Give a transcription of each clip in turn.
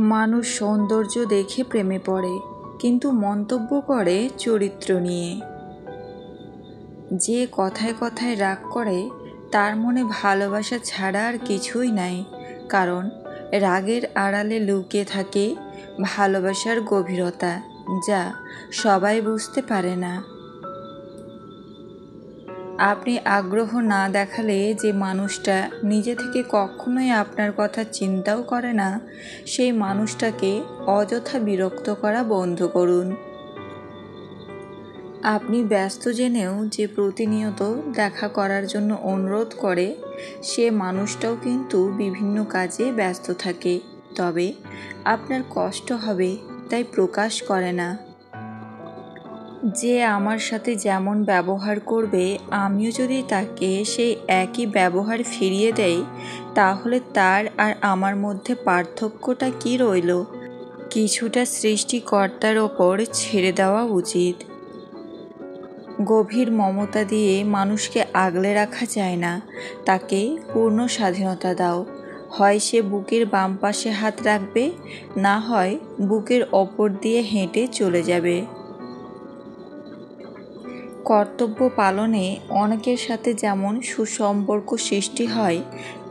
মানুষ সৌন্দর্য দেখে প্রেমে পড়ে, কিন্তু মন্তব্য করে চরিত্র নিয়ে। যে কথায় কথায় রাগ করে তার মনে ভালোবাসা ছাড়া আর কিছুই নাই, কারণ রাগের আড়ালে লুকিয়ে থাকে ভালোবাসার গভীরতা, যা সবাই বুঝতে পারে না। আপনি আগ্রহ না দেখালে যে মানুষটা নিজে থেকে কখনোই আপনার কথা চিন্তাও করে না, সেই মানুষটাকে অযথা বিরক্ত করা বন্ধ করুন। আপনি ব্যস্ত জেনেও যে প্রতিনিয়ত দেখা করার জন্য অনুরোধ করে, সে মানুষটাও কিন্তু বিভিন্ন কাজে ব্যস্ত থাকে, তবে আপনার কষ্ট হবে তাই প্রকাশ করে না। যে আমার সাথে যেমন ব্যবহার করবে, আমিও যদি তাকে সেই একই ব্যবহার ফিরিয়ে দেই, তাহলে তার আর আমার মধ্যে পার্থক্যটা কী রইল? কিছুটা সৃষ্টিকর্তার ওপর ছেড়ে দেওয়া উচিত। গভীর মমতা দিয়ে মানুষকে আগলে রাখা যায় না, তাকে পূর্ণ স্বাধীনতা দাও। হয় সে বুকের বাম পাশে হাত রাখবে, না হয় বুকের ওপর দিয়ে হেঁটে চলে যাবে। কর্তব্য পালনে অনেকের সাথে যেমন সুসম্পর্ক সৃষ্টি হয়,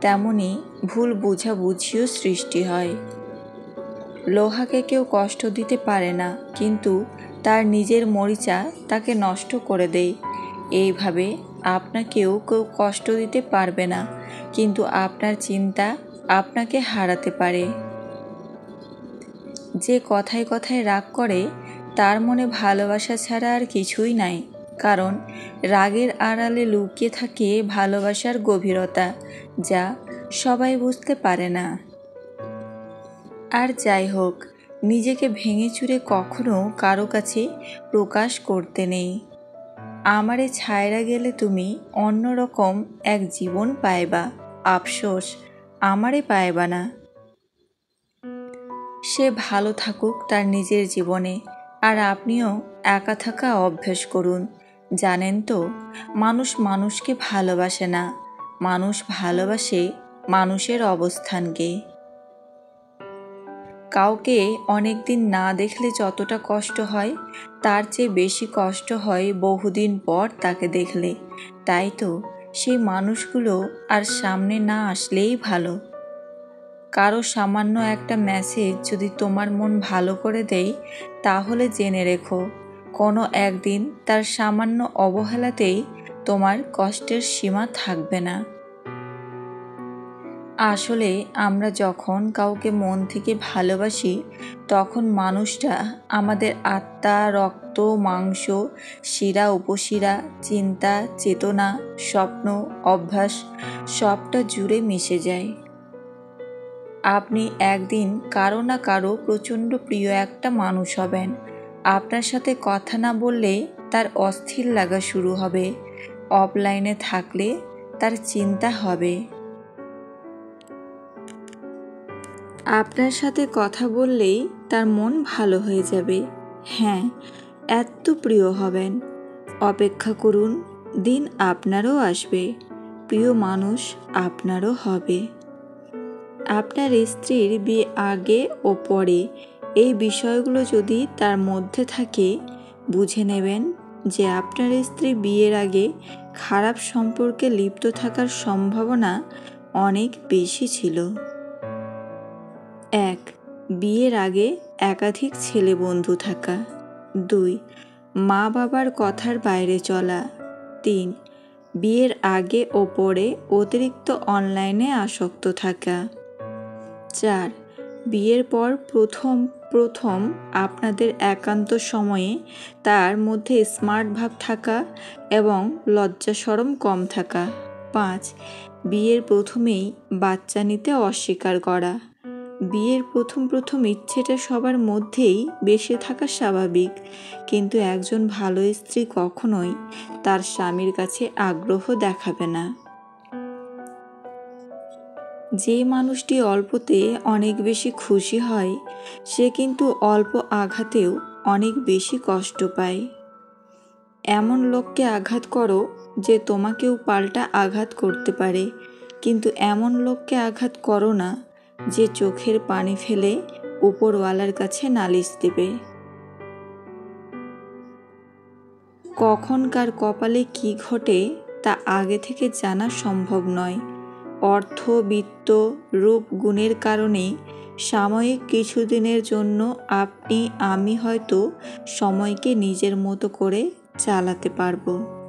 তেমনি ভুল বোঝাবুঝিও সৃষ্টি হয়। লোহাকে কেউ কষ্ট দিতে পারে না, কিন্তু তার নিজের মরিচা তাকে নষ্ট করে দেয়। এইভাবে আপনাকেও কেউ কষ্ট দিতে পারবে না, কিন্তু আপনার চিন্তা আপনাকে হারাতে পারে। যে কথায় কথায় রাগ করে তার মনে ভালোবাসা ছাড়া আর কিছুই নাই, কারণ রাগের আড়ালে লুকিয়ে থাকে ভালোবাসার গভীরতা, যা সবাই বুঝতে পারে না। আর যাই হোক, নিজেকে ভেঙে চুরে কখনো কারো কাছে প্রকাশ করতে নেই। আমারে ছায়রা গেলে তুমি অন্যরকম এক জীবন পাইবা, আফসোস আমারে পাইবা না। সে ভালো থাকুক তার নিজের জীবনে, আর আপনিও একা থাকা অভ্যাস করুন। জানেন তো, মানুষ মানুষকে ভালোবাসে না, মানুষ ভালোবাসে মানুষের অবস্থানকে। কাউকে অনেক দিন না দেখলে যতটা কষ্ট হয়, তার চেয়ে বেশি কষ্ট হয় বহুদিন পর তাকে দেখলে। তাই তো সেই মানুষগুলো আর সামনে না আসলেই ভালো। কারো সামান্য একটা মেসেজ যদি তোমার মন ভালো করে দেয়, তাহলে জেনে রেখো, কোনো একদিন তার সামান্য অবহেলাতেই তোমার কষ্টের সীমা থাকবে না। আসলে আমরা যখন কাউকে মন থেকে ভালোবাসি, তখন মানুষটা আমাদের আত্মা, রক্ত, মাংস, শিরা উপশিরা, চিন্তা, চেতনা, স্বপ্ন, অভ্যাস সবটা জুড়ে মিশে যায়। আপনি একদিন কারো না কারো প্রচণ্ড প্রিয় একটা মানুষ হবেন। আপনার সাথে কথা না বললে তার অস্থির লাগা শুরু হবে, অফলাইনে থাকলে তার চিন্তা হবে। আপনার সাথে কথা বললেই তার মন ভালো হয়ে যাবে। হ্যাঁ, এত প্রিয় হবেন। অপেক্ষা করুন, দিন আপনারও আসবে, প্রিয় মানুষ আপনারও হবে। আপনার স্ত্রীর বিয়ে আগে ও পরে এই বিষয়গুলো যদি তার মধ্যে থাকে, বুঝে নেবেন যে আপনার স্ত্রী বিয়ের আগে খারাপ সম্পর্কে লিপ্ত থাকার সম্ভাবনা অনেক বেশি ছিল। 1. বিয়ের আগে একাধিক ছেলে বন্ধু থাকা। 2. মা বাবার কথার বাইরে চলা। 3. বিয়ের আগে ও পরে অতিরিক্ত অনলাইনে আসক্ত থাকা। 4. বিয়ের পর প্রথম আপনাদের একান্ত সময়ে তার মধ্যে স্মার্ট ভাব থাকা এবং লজ্জা শরম কম থাকা। 5. বিয়ের প্রথমেই বাচ্চা নিতে অস্বীকার করা। বিয়ের প্রথম ইচ্ছেটা সবার মধ্যেই বেশি থাকা স্বাভাবিক, কিন্তু একজন ভালো স্ত্রী কখনোই তার স্বামীর কাছে আগ্রহ দেখাবে না। যে মানুষটি অল্পতে অনেক বেশি খুশি হয়, সে কিন্তু অল্প আঘাতেও অনেক বেশি কষ্ট পায়। এমন লোককে আঘাত করো যে তোমাকেও পাল্টা আঘাত করতে পারে, কিন্তু এমন লোককে আঘাত করো না যে চোখের পানি ফেলে উপরওয়ালার কাছে নালিশ দেবে। কখন কার কপালে কি ঘটে তা আগে থেকে জানা সম্ভব নয়। অর্থ, বিত্ত, রূপ, গুণের কারণে সাময়িক কিছুদিনের জন্য আমি হয়তো সময়কে নিজের মতো করে চালাতে পারবো।